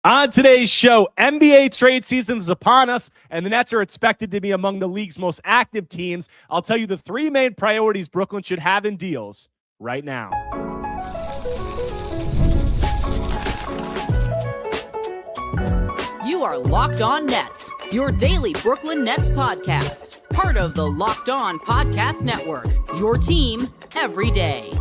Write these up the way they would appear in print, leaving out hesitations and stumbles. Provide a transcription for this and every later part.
On today's show, NBA trade season is upon us, and the Nets are expected to be among the league's most active teams. I'll tell you the three main priorities Brooklyn should have in deals right now. You are Locked On Nets, your daily Brooklyn Nets podcast. Part of the Locked On Podcast Network, your team every day.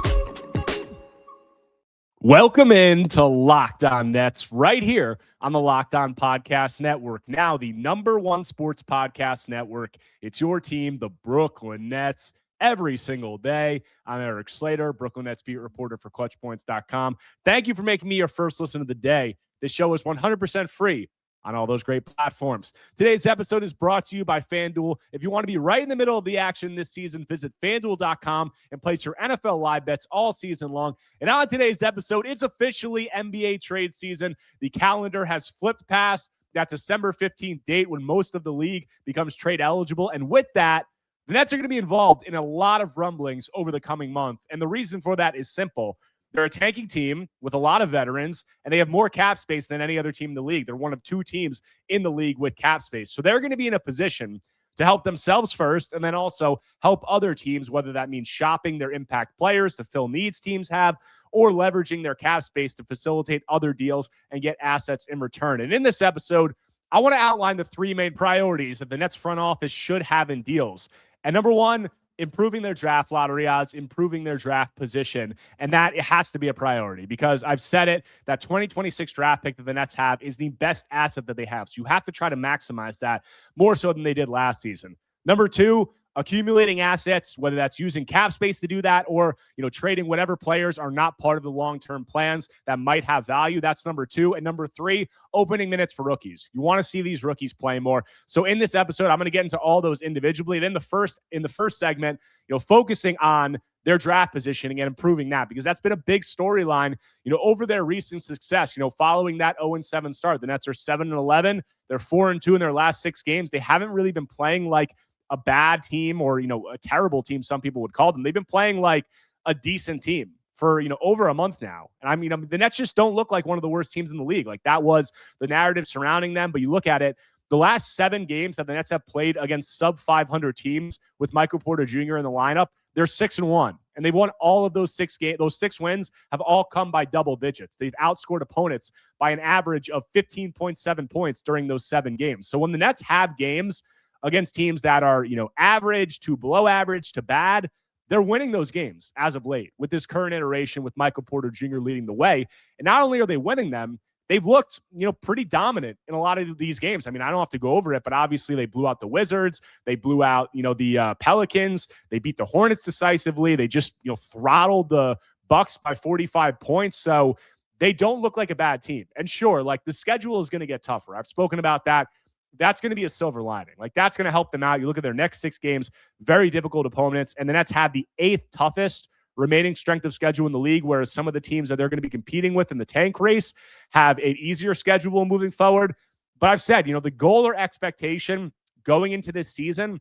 Welcome in to Locked On Nets right here on the Locked On Podcast Network. Now the number one sports podcast network. It's your team, the Brooklyn Nets, every single day. I'm Erik Slater, Brooklyn Nets beat reporter for ClutchPoints.com. Thank you for making me your first listen of the day. This show is 100% free on all those great platforms. Today's episode is brought to you by FanDuel. If you want to be right in the middle of the action this season, visit FanDuel.com and place your NFL live bets all season long. And on today's episode, it's officially NBA trade season. The calendar has flipped past that December 15th date when most of the league becomes trade eligible. And with that, the Nets are going to be involved in a lot of rumblings over the coming month. And the reason for that is simple. They're a tanking team with a lot of veterans, and they have more cap space than any other team in the league. They're one of two teams in the league with cap space. So they're going to be in a position to help themselves first and then also help other teams, whether that means shopping their impact players to fill needs teams have or leveraging their cap space to facilitate other deals and get assets in return. And in this episode, I want to outline the three main priorities that the Nets front office should have in deals. And number one, improving their draft lottery odds, improving their draft position. And that it has to be a priority because I've said it, that 2026 draft pick that the Nets have is the best asset that they have. So you have to try to maximize that more so than they did last season. Number two, accumulating assets, whether that's using cap space to do that or, trading whatever players are not part of the long-term plans that might have value. That's number two. And number three, opening minutes for rookies. You want to see these rookies play more. So in this episode, I'm going to get into all those individually. And in the first segment, focusing on their draft positioning and improving that, because that's been a big storyline, over their recent success, following that 0-7 start. The Nets are 7-11. They're 4-2 in their last 6 games. They haven't really been playing like a bad team or, a terrible team, some people would call them. They've been playing like a decent team for, over a month now. And the Nets just don't look like one of the worst teams in the league. Like that was the narrative surrounding them. But you look at it, the last 7 games that the Nets have played against sub 500 teams with Michael Porter Jr. in the lineup, they're 6-1. And they've won all of those 6 games. Those 6 wins have all come by double digits. They've outscored opponents by an average of 15.7 points during those 7 games. So when the Nets have games against teams that are, average to below average to bad, they're winning those games as of late with this current iteration with Michael Porter Jr. leading the way. And not only are they winning them, they've looked, pretty dominant in a lot of these games. I don't have to go over it, but obviously they blew out the Wizards. They blew out, the Pelicans. They beat the Hornets decisively. They just, throttled the Bucks by 45 points. So they don't look like a bad team. And sure, like the schedule is going to get tougher. I've spoken about that. That's going to be a silver lining. Like that's going to help them out. You look at their next 6 games, very difficult opponents. And the Nets have the 8th toughest remaining strength of schedule in the league, whereas some of the teams that they're going to be competing with in the tank race have an easier schedule moving forward. But I've said, the goal or expectation going into this season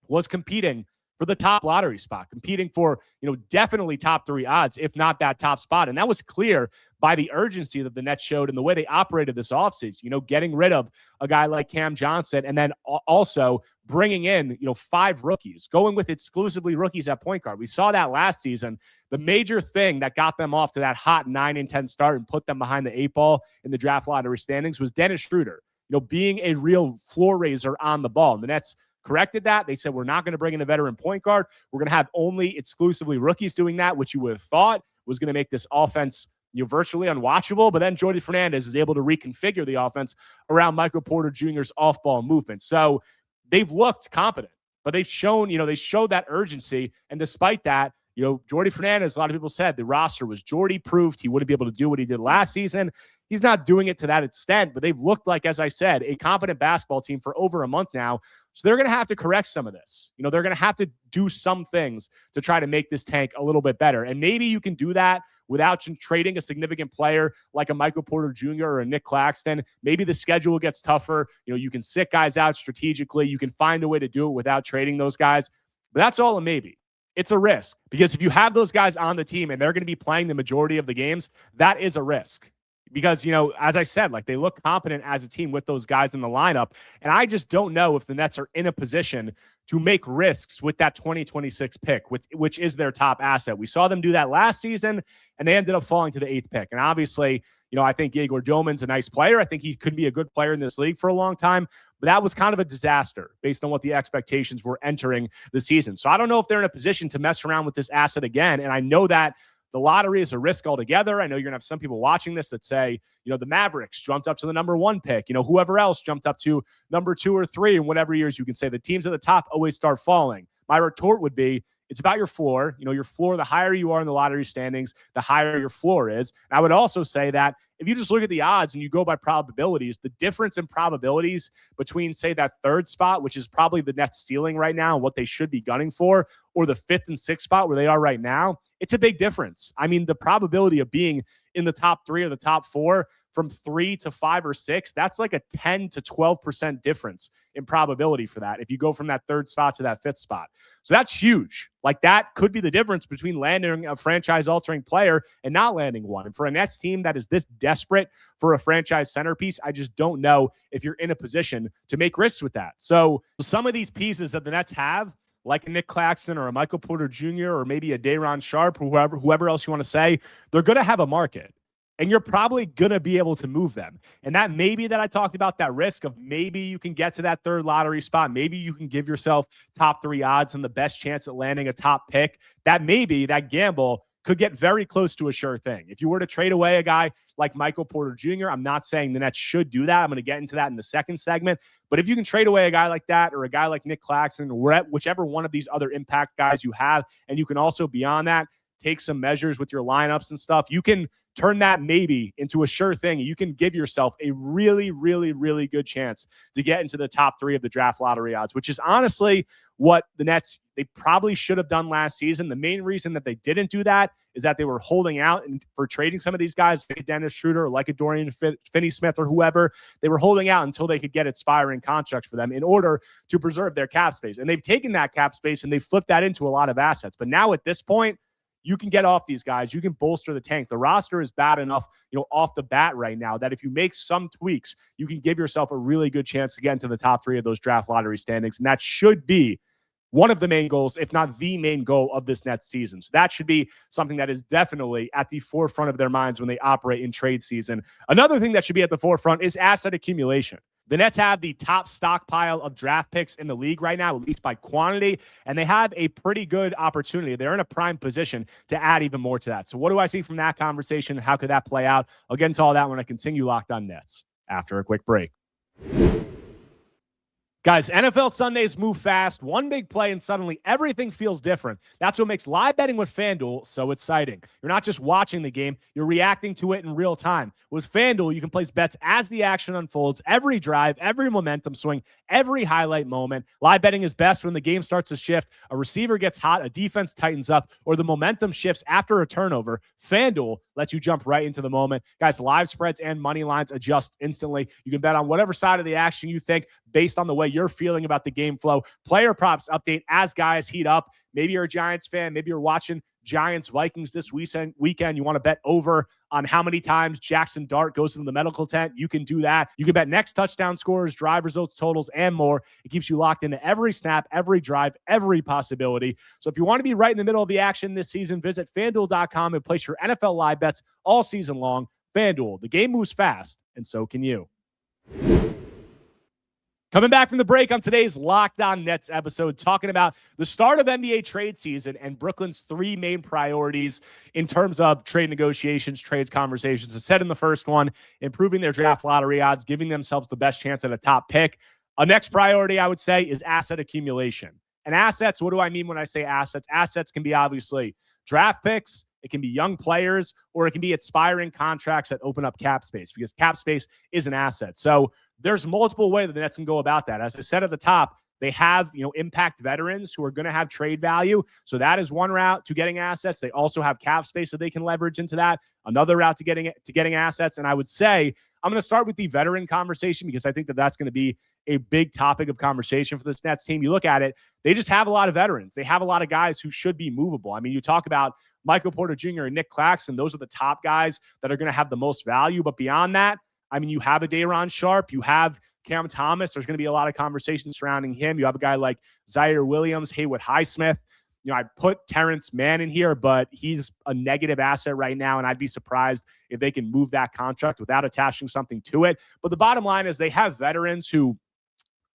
was competing for the top lottery spot, competing for, definitely top 3 odds, if not that top spot. And that was clear by the urgency that the Nets showed and the way they operated this offseason, getting rid of a guy like Cam Johnson and then also bringing in, 5 rookies, going with exclusively rookies at point guard. We saw that last season. The major thing that got them off to that hot 9-10 start and put them behind the 8 ball in the draft lottery standings was Dennis Schroeder, being a real floor raiser on the ball. And the Nets corrected that. They said, we're not going to bring in a veteran point guard. We're going to have only exclusively rookies doing that, which you would have thought was going to make this offense virtually unwatchable. But then Jordi Fernandez is able to reconfigure the offense around Michael Porter Jr.'s off-ball movement. So they've looked competent, but they've shown, they showed that urgency. And despite that, Jordi Fernandez, a lot of people said the roster was Jordi proved he wouldn't be able to do what he did last season. He's not doing it to that extent, but they've looked like, as I said, a competent basketball team for over a month now. So they're going to have to correct some of this. They're going to have to do some things to try to make this tank a little bit better. And maybe you can do that without trading a significant player like a Michael Porter Jr. or a Nick Claxton. Maybe the schedule gets tougher. You can sit guys out strategically. You can find a way to do it without trading those guys. But that's all a maybe. It's a risk because if you have those guys on the team and they're going to be playing the majority of the games, that is a risk. because, as I said, like they look competent as a team with those guys in the lineup. And I just don't know if the Nets are in a position to make risks with that 2026 pick, which is their top asset. We saw them do that last season, and they ended up falling to the 8th pick. And obviously, I think Igor Doman's a nice player. I think he could be a good player in this league for a long time, but that was kind of a disaster based on what the expectations were entering the season. So I don't know if they're in a position to mess around with this asset again. And I know that the lottery is a risk altogether. I know you're going to have some people watching this that say, the Mavericks jumped up to the number 1 pick. Whoever else jumped up to number 2 or 3 in whatever years you can say. The teams at the top always start falling. My retort would be, it's about your floor. Your floor, the higher you are in the lottery standings, the higher your floor is. And I would also say that if you just look at the odds and you go by probabilities, the difference in probabilities between, say, that 3rd spot, which is probably the Nets ceiling right now, and what they should be gunning for, or the 5th and 6th spot where they are right now, it's a big difference. I mean, the probability of being in the top 3 or the top 4 from 3 to 5 or 6, that's like a 10 to 12% difference in probability for that if you go from that 3rd spot to that 5th spot. So that's huge. Like that could be the difference between landing a franchise-altering player and not landing one. And for a Nets team that is this desperate for a franchise centerpiece, I just don't know if you're in a position to make risks with that. So some of these pieces that the Nets have, like a Nick Claxton or a Michael Porter Jr. or maybe a Day'Ron Sharpe, or whoever else you want to say, they're going to have a market. And you're probably going to be able to move them. And that maybe that I talked about, that risk of maybe you can get to that 3rd lottery spot. Maybe you can give yourself top 3 odds and the best chance at landing a top pick. That maybe, that gamble could get very close to a sure thing. If you were to trade away a guy like Michael Porter Jr., I'm not saying the Nets should do that. I'm going to get into that in the second segment. But if you can trade away a guy like that or a guy like Nick Claxton or whichever one of these other impact guys you have, and you can also beyond that take some measures with your lineups and stuff, you can turn that maybe into a sure thing. You can give yourself a really, really, really good chance to get into the top 3 of the draft lottery odds, which is honestly what the Nets, they probably should have done last season. The main reason that they didn't do that is that they were holding out for trading some of these guys, like a Dennis Schroeder or like a Dorian Finney-Smith or whoever. They were holding out until they could get expiring contracts for them in order to preserve their cap space. And they've taken that cap space and they've flipped that into a lot of assets. But now at this point, you can get off these guys. You can bolster the tank. The roster is bad enough, off the bat right now that if you make some tweaks, you can give yourself a really good chance to get into the top 3 of those draft lottery standings. And that should be one of the main goals, if not the main goal of this Nets season. So that should be something that is definitely at the forefront of their minds when they operate in trade season. Another thing that should be at the forefront is asset accumulation. The Nets have the top stockpile of draft picks in the league right now, at least by quantity, and they have a pretty good opportunity. They're in a prime position to add even more to that. So what do I see from that conversation? How could that play out? I'll get into all that when I continue Locked On Nets after a quick break. Guys, NFL Sundays move fast. One big play and suddenly everything feels different. That's what makes live betting with FanDuel so exciting. You're not just watching the game, you're reacting to it in real time. With FanDuel, you can place bets as the action unfolds, every drive, every momentum swing, every highlight moment. Live betting is best when the game starts to shift, a receiver gets hot, a defense tightens up, or the momentum shifts after a turnover. FanDuel lets you jump right into the moment. Guys, live spreads and money lines adjust instantly. You can bet on whatever side of the action you think based on the way you're feeling about the game flow. Player props update as guys heat up. Maybe you're a Giants fan. Maybe you're watching Giants-Vikings this weekend. You want to bet over on how many times Jackson Dart goes into the medical tent. You can do that. You can bet next touchdown scores, drive results, totals, and more. It keeps you locked into every snap, every drive, every possibility. So if you want to be right in the middle of the action this season, visit FanDuel.com and place your NFL live bets all season long. FanDuel, the game moves fast, and so can you. Coming back from the break on today's Locked On Nets episode, talking about the start of NBA trade season and Brooklyn's 3 main priorities in terms of trade negotiations, trades conversations. As said in the first one, improving their draft lottery odds, giving themselves the best chance at a top pick. A next priority, I would say, is asset accumulation. And assets, what do I mean when I say assets? Assets can be obviously draft picks, it can be young players, or it can be expiring contracts that open up cap space, because cap space is an asset. So there's multiple ways that the Nets can go about that. As I said at the top, they have, impact veterans who are going to have trade value. So that is one route to getting assets. They also have cap space that they can leverage into that. Another route to getting assets. And I would say I'm going to start with the veteran conversation because I think that that's going to be a big topic of conversation for this Nets team. You look at it, they just have a lot of veterans. They have a lot of guys who should be movable. I mean, you talk about Michael Porter Jr. and Nick Claxton, those are the top guys that are going to have the most value. But beyond that, I mean, you have a Day'Ron Sharpe, you have Cam Thomas. There's going to be a lot of conversation surrounding him. You have a guy like Zaire Williams, Haywood Highsmith. I put Terrence Mann in here, but he's a negative asset right now, and I'd be surprised if they can move that contract without attaching something to it. But the bottom line is they have veterans who,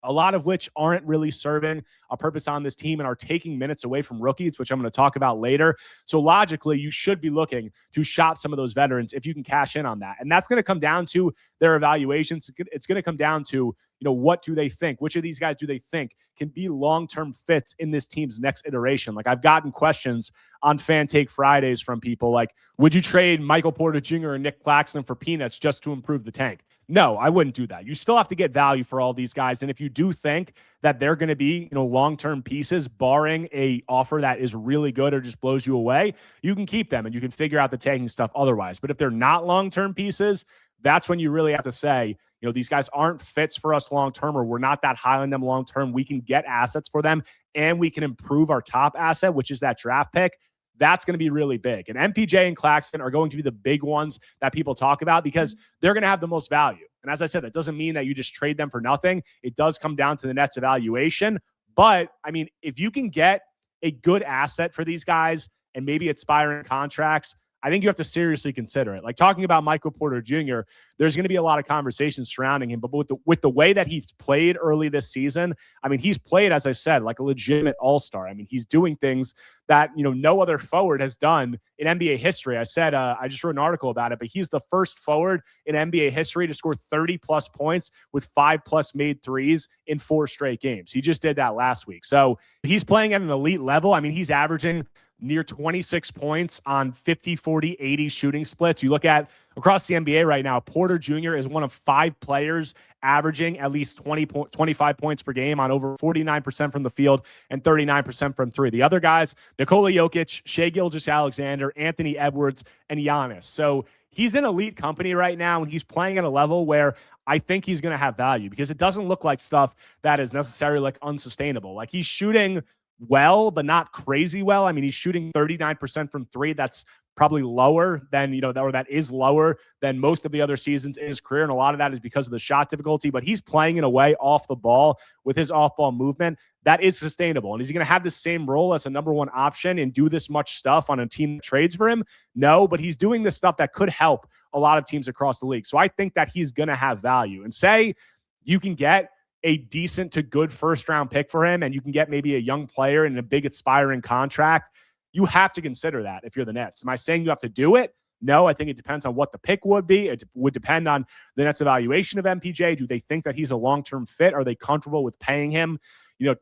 a lot of which aren't really serving a purpose on this team and are taking minutes away from rookies, which I'm going to talk about later. So logically, you should be looking to shop some of those veterans if you can cash in on that. And that's going to come down to their evaluations. It's going to come down to, what do they think? Which of these guys do they think can be long-term fits in this team's next iteration? Like, I've gotten questions on Fan Take Fridays from people like, would you trade Michael Porter Jr. and Nick Claxton for peanuts just to improve the tank? No, I wouldn't do that. You still have to get value for all these guys. And if you do think that they're going to be, long-term pieces, barring a offer that is really good or just blows you away, you can keep them and you can figure out the tanking stuff otherwise. But if they're not long-term pieces, that's when you really have to say, these guys aren't fits for us long-term, or we're not that high on them long-term. We can get assets for them and we can improve our top asset, which is that draft pick. That's going to be really big. And MPJ and Claxton are going to be the big ones that people talk about because they're going to have the most value. And as I said, that doesn't mean that you just trade them for nothing. It does come down to the Nets evaluation. But, I mean, if you can get a good asset for these guys and maybe expiring contracts, I think you have to seriously consider it. Like talking about Michael Porter Jr., there's going to be a lot of conversations surrounding him. But with the way that he's played early this season, I mean, he's played, as I said, like a legitimate all-star. I mean, he's doing things that, no other forward has done in NBA history. I said, I just wrote an article about it, but he's the first forward in NBA history to score 30-plus points with 5-plus made threes in 4 straight games. He just did that last week. So he's playing at an elite level. I mean, he's averaging near 26 points on 50, 40, 80 shooting splits. You look at across the NBA right now, Porter Jr. is one of 5 players averaging at least 25 points per game on over 49% from the field and 39% from 3. The other guys, Nikola Jokic, Shai Gilgeous-Alexander, Anthony Edwards, and Giannis. So he's in elite company right now, and he's playing at a level where I think he's going to have value because it doesn't look like stuff that is necessarily like unsustainable. Like he's shooting well, but not crazy well. I mean, he's shooting 39% from 3. That's probably lower than, or that is lower than most of the other seasons in his career. And a lot of that is because of the shot difficulty, but he's playing in a way off the ball with his off-ball movement that is sustainable. And is he going to have the same role as a number 1 option and do this much stuff on a team that trades for him? No, but he's doing this stuff that could help a lot of teams across the league. So I think that he's going to have value. And say you can get a decent to good first-round pick for him, and you can get maybe a young player in a big expiring contract, you have to consider that if you're the Nets. Am I saying you have to do it? No, I think it depends on what the pick would be. It would depend on the Nets' evaluation of MPJ. Do they think that he's a long-term fit? Are they comfortable with paying him,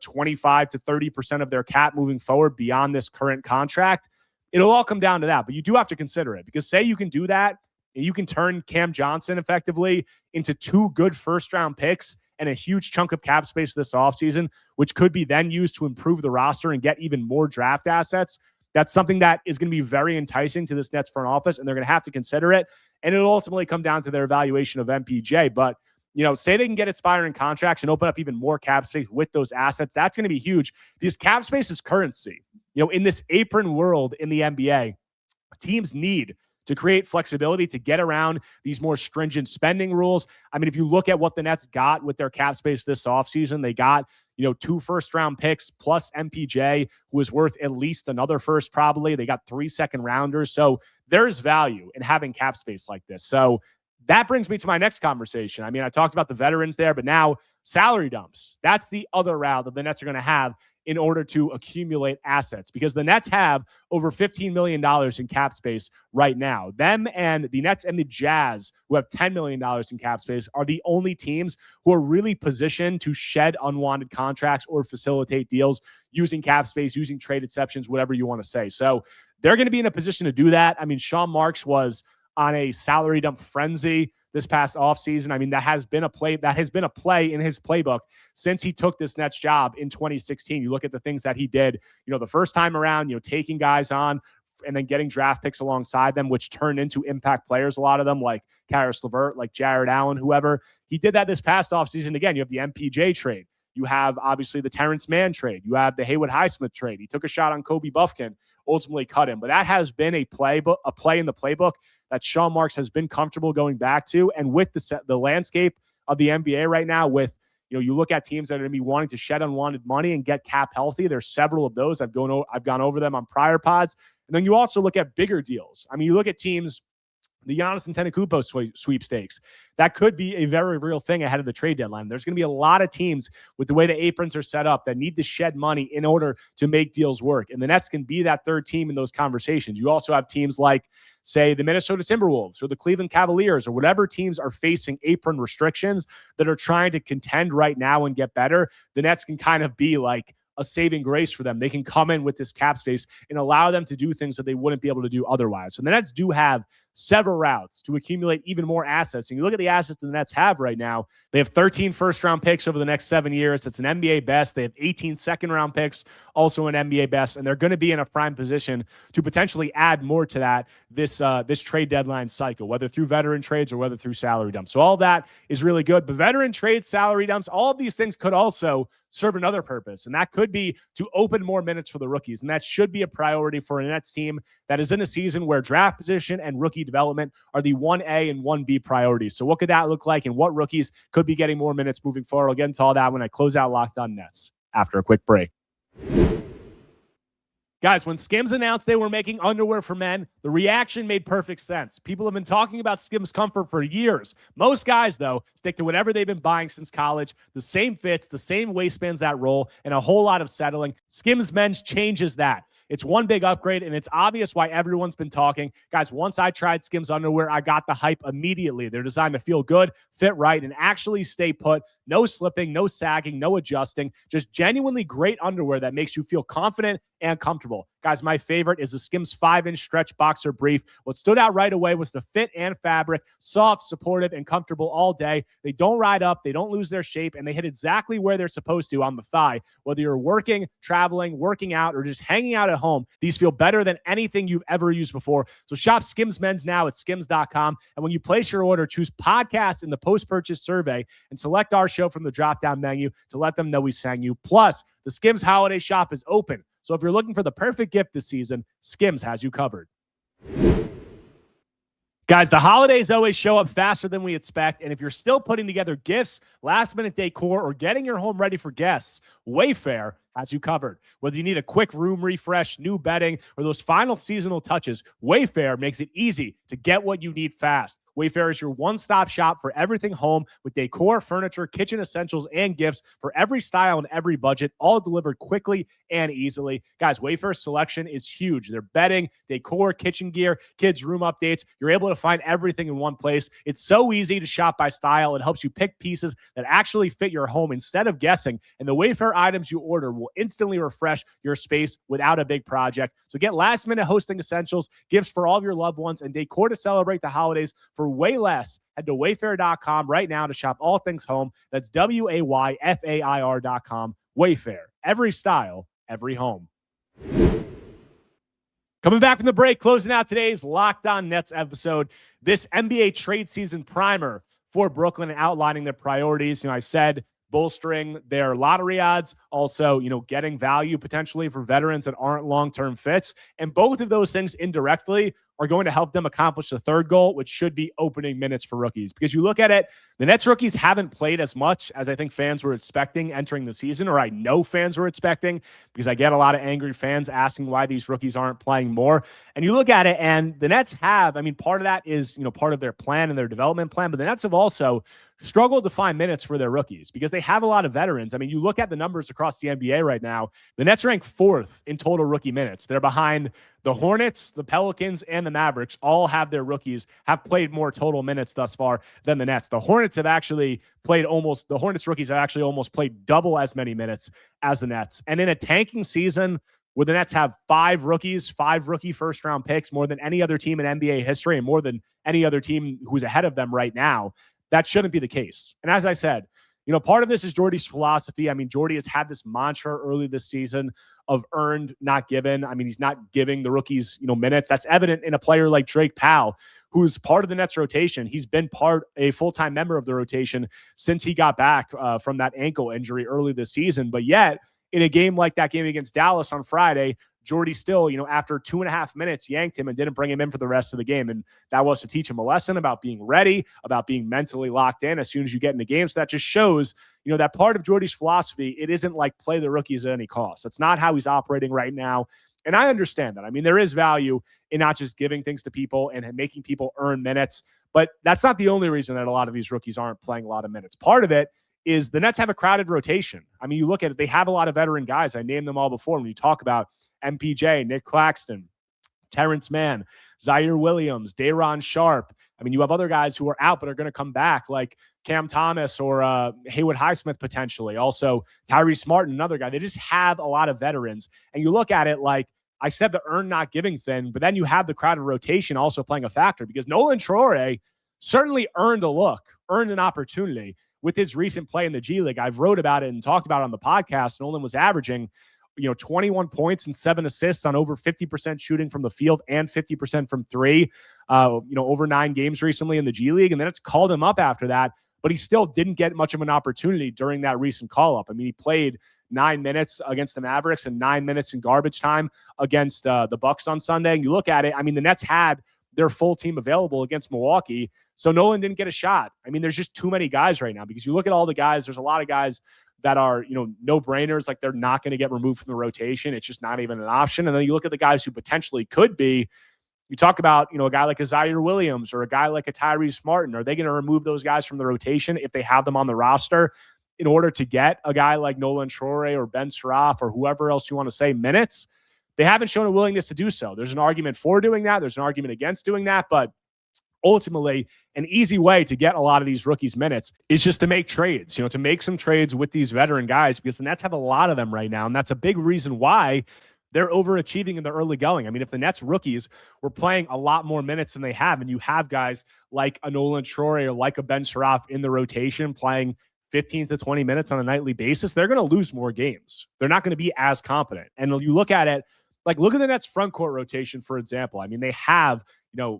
25 to 30% of their cap moving forward beyond this current contract? It'll all come down to that, but you do have to consider it because say you can do that, and you can turn Cam Johnson effectively into 2 good first-round picks and a huge chunk of cap space this offseason, which could be then used to improve the roster and get even more draft assets. That's something that is going to be very enticing to this Nets front office, and they're going to have to consider it. And it'll ultimately come down to their evaluation of MPJ. But, say they can get expiring contracts and open up even more cap space with those assets. That's going to be huge because cap space is currency. In this apron world in the NBA, teams need to create flexibility to get around these more stringent spending rules. I mean, if you look at what the Nets got with their cap space this offseason, they got, 2 first-round picks plus MPJ, who is worth at least another first probably. They got 3 second-rounders. So there's value in having cap space like this. So that brings me to my next conversation. I mean, I talked about the veterans there, but now salary dumps. That's the other route that the Nets are going to have in order to accumulate assets because the Nets have over $15 million in cap space right now. Them and the Nets and the Jazz, who have $10 million in cap space, are the only teams who are really positioned to shed unwanted contracts or facilitate deals using cap space, using trade exceptions, whatever you want to say. So they're going to be in a position to do that. I mean, Sean Marks was on a salary dump frenzy this past offseason. I mean, that has been a play in his playbook since he took this Nets job in 2016. You look at the things that he did, the first time around, taking guys on and then getting draft picks alongside them, which turned into impact players, a lot of them, like Karis LeVert, like Jared Allen, whoever. He did that this past offseason. Again, you have the MPJ trade. You have, obviously, the Terrence Mann trade. You have the Haywood Highsmith trade. He took a shot on Kobe Buffkin ultimately cut him. But that has been a play in the playbook that Sean Marks has been comfortable going back to. And with the landscape of the NBA right now, with you look at teams that are going to be wanting to shed unwanted money and get cap healthy. There's several of those. I've gone over them on prior pods. And then you also look at bigger deals. I mean, you look at teams, the Giannis Antetokounmpo sweepstakes. That could be a very real thing ahead of the trade deadline. There's going to be a lot of teams with the way the aprons are set up that need to shed money in order to make deals work. And the Nets can be that third team in those conversations. You also have teams like, say, the Minnesota Timberwolves or the Cleveland Cavaliers or whatever teams are facing apron restrictions that are trying to contend right now and get better. The Nets can kind of be like a saving grace for them. They can come in with this cap space and allow them to do things that they wouldn't be able to do otherwise. So the Nets do have several routes to accumulate even more assets. And you look at the assets the Nets have right now, they have 13 first-round picks over the next 7 years. That's an NBA best. They have 18 second-round picks, also an NBA best. And they're going to be in a prime position to potentially add more to that this trade deadline cycle, whether through veteran trades or whether through salary dumps. So all that is really good. But veteran trades, salary dumps, all of these things could also serve another purpose, and that could be to open more minutes for the rookies. And that should be a priority for a Nets team that is in a season where draft position and rookie development are the 1A and 1B priorities. So what could that look like, and what rookies could be getting more minutes moving forward? I'll get into all that when I close out Locked On Nets after a quick break. Guys, when Skims announced they were making underwear for men, the reaction made perfect sense. People have been talking about Skims comfort for years. Most guys, though, stick to whatever they've been buying since college. The same fits, the same waistbands that roll, and a whole lot of settling. Skims Men's changes that. It's one big upgrade, and it's obvious why everyone's been talking. Guys, once I tried Skims underwear, I got the hype immediately. They're designed to feel good, fit right, and actually stay put. No slipping, no sagging, no adjusting. Just genuinely great underwear that makes you feel confident and comfortable. Guys, my favorite is the Skims 5-inch stretch boxer brief. What stood out right away was the fit and fabric, soft, supportive, and comfortable all day. They don't ride up, they don't lose their shape, and they hit exactly where they're supposed to on the thigh. Whether you're working, traveling, working out, or just hanging out at home, these feel better than anything you've ever used before. So shop Skims Men's now at skims.com. And when you place your order, choose podcast in the post-purchase survey and select our show from the drop-down menu to let them know we sang you. Plus, the Skims holiday shop is open. So if you're looking for the perfect gift this season, Skims has you covered. Guys, the holidays always show up faster than we expect, and if you're still putting together gifts, last-minute decor, or getting your home ready for guests, Wayfair has you covered. Whether you need a quick room refresh, new bedding, or those final seasonal touches, Wayfair makes it easy to get what you need fast. Wayfair is your one-stop shop for everything home with decor, furniture, kitchen essentials, and gifts for every style and every budget, all delivered quickly and easily. Guys, Wayfair's selection is huge. Their bedding, decor, kitchen gear, kids' room updates. You're able to find everything in one place. It's so easy to shop by style. It helps you pick pieces that actually fit your home instead of guessing. And the Wayfair items you order will instantly refresh your space without a big project. So get last-minute hosting essentials, gifts for all of your loved ones, and decor to celebrate the holidays for way less. Head to wayfair.com right now to shop all things home. That's WAYFAIR.com. Wayfair. Every style, every home. Coming back from the break, closing out today's Locked On Nets episode, this NBA trade season primer for Brooklyn and outlining their priorities. I said bolstering their lottery odds, also, getting value potentially for veterans that aren't long-term fits. And both of those things indirectly are going to help them accomplish the third goal, which should be opening minutes for rookies. Because you look at it, the Nets rookies haven't played as much as I think fans were expecting entering the season, or I know fans were expecting, because I get a lot of angry fans asking why these rookies aren't playing more. And you look at it, and the Nets have, part of that is, part of their plan and their development plan, but the Nets have also struggled to find minutes for their rookies because they have a lot of veterans. You look at the numbers across the NBA right now, the Nets rank 4th in total rookie minutes. They're behind the Hornets, the Pelicans, and the Mavericks. All have their rookies have played more total minutes thus far than the Nets. The Hornets rookies have actually almost played double as many minutes as the Nets. And in a tanking season where the Nets have 5 rookie first-round picks, more than any other team in NBA history and more than any other team who's ahead of them right now, that shouldn't be the case. And as I said, part of this is Jordy's philosophy. Jordy has had this mantra early this season of earned, not given. He's not giving the rookies, minutes. That's evident in a player like Drake Powell, who's part of the Nets rotation. He's been a full-time member of the rotation since he got back from that ankle injury early this season. But yet, in a game like that game against Dallas on Friday, Jordy still, after 2.5 minutes, yanked him and didn't bring him in for the rest of the game. And that was to teach him a lesson about being ready, about being mentally locked in as soon as you get in the game. So that just shows, that part of Jordy's philosophy, it isn't like play the rookies at any cost. That's not how he's operating right now. And I understand that. I mean, there is value in not just giving things to people and making people earn minutes, but that's not the only reason that a lot of these rookies aren't playing a lot of minutes. Part of it is the Nets have a crowded rotation. I mean, you look at it, they have a lot of veteran guys. I named them all before. When you talk about MPJ, Nick Claxton, Terrence Mann, Zaire Williams, Day'Ron Sharpe. I mean, you have other guys who are out but are going to come back, like Cam Thomas or Haywood Highsmith potentially. Also, Tyrese Martin, another guy. They just have a lot of veterans. And you look at it like, I said the earn not giving thing, but then you have the crowded rotation also playing a factor because Nolan Traore certainly earned a look, earned an opportunity with his recent play in the G League. I've wrote about it and talked about it on the podcast. Nolan was averaging 21 points and 7 assists on over 50% shooting from the field and 50% from three, over 9 games recently in the G League. And then it's called him up after that, but he still didn't get much of an opportunity during that recent call up. I mean, he played 9 minutes against the Mavericks and 9 minutes in garbage time against the Bucks on Sunday. And you look at it, I mean, the Nets had their full team available against Milwaukee. So Nolan didn't get a shot. I mean, there's just too many guys right now because you look at all the guys, there's a lot of guys that are, no-brainers, like they're not going to get removed from the rotation. It's just not even an option. And then you look at the guys who potentially could be. You talk about, a guy like a Zaire Williams or a guy like a Tyrese Martin. Are they going to remove those guys from the rotation if they have them on the roster in order to get a guy like Nolan Traore or Ben Siraf or whoever else you want to say minutes? They haven't shown a willingness to do so. There's an argument for doing that. There's an argument against doing that. But ultimately, an easy way to get a lot of these rookies minutes is just to make trades, to make some trades with these veteran guys because the Nets have a lot of them right now. And that's a big reason why they're overachieving in the early going. I mean, if the Nets rookies were playing a lot more minutes than they have, and you have guys like a Nolan Traore or like a Ben Siraf in the rotation playing 15 to 20 minutes on a nightly basis, they're going to lose more games. They're not going to be as competent. And you look at it, like look at the Nets front court rotation, for example. I mean, they have,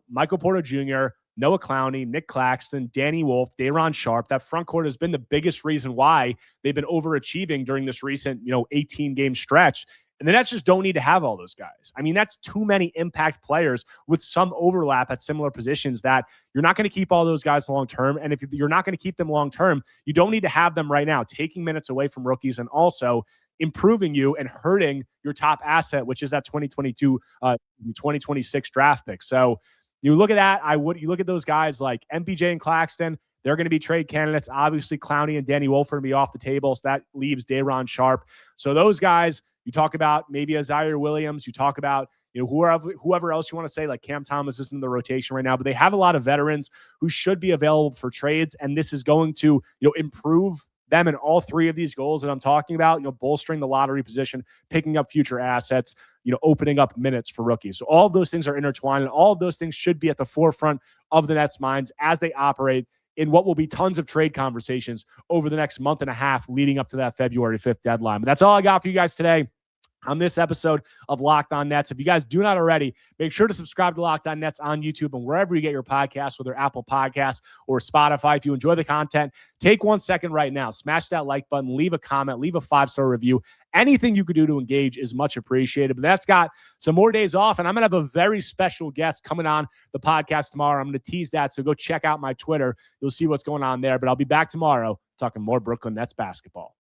Michael Porter Jr., Noah Clowney, Nick Claxton, Danny Wolf, Day'Ron Sharpe. That front court has been the biggest reason why they've been overachieving during this recent, 18-game stretch. And the Nets just don't need to have all those guys. I mean, that's too many impact players with some overlap at similar positions that you're not going to keep all those guys long-term. And if you're not going to keep them long-term, you don't need to have them right now, taking minutes away from rookies and also improving you and hurting your top asset, which is that 2026 draft pick. So you look at that. You look at those guys like MPJ and Claxton. They're going to be trade candidates. Obviously, Clowney and Danny Wolf are going to be off the table. So that leaves Day'Ron Sharpe. So those guys, you talk about maybe a Zaire Williams. You talk about whoever else you want to say, like Cam Thomas isn't in the rotation right now, but they have a lot of veterans who should be available for trades. And this is going to improve them in all three of these goals that I'm talking about, bolstering the lottery position, picking up future assets, opening up minutes for rookies. So all of those things are intertwined, and all of those things should be at the forefront of the Nets' minds as they operate in what will be tons of trade conversations over the next month and a half leading up to that February 5th deadline. But that's all I got for you guys today on this episode of Locked On Nets. If you guys do not already, make sure to subscribe to Locked On Nets on YouTube and wherever you get your podcasts, whether Apple Podcasts or Spotify. If you enjoy the content, take 1 second right now, smash that like button, leave a comment, leave a 5-star review. Anything you could do to engage is much appreciated. But that's got some more days off, and I'm going to have a very special guest coming on the podcast tomorrow. I'm going to tease that, so go check out my Twitter. You'll see what's going on there. But I'll be back tomorrow talking more Brooklyn Nets basketball.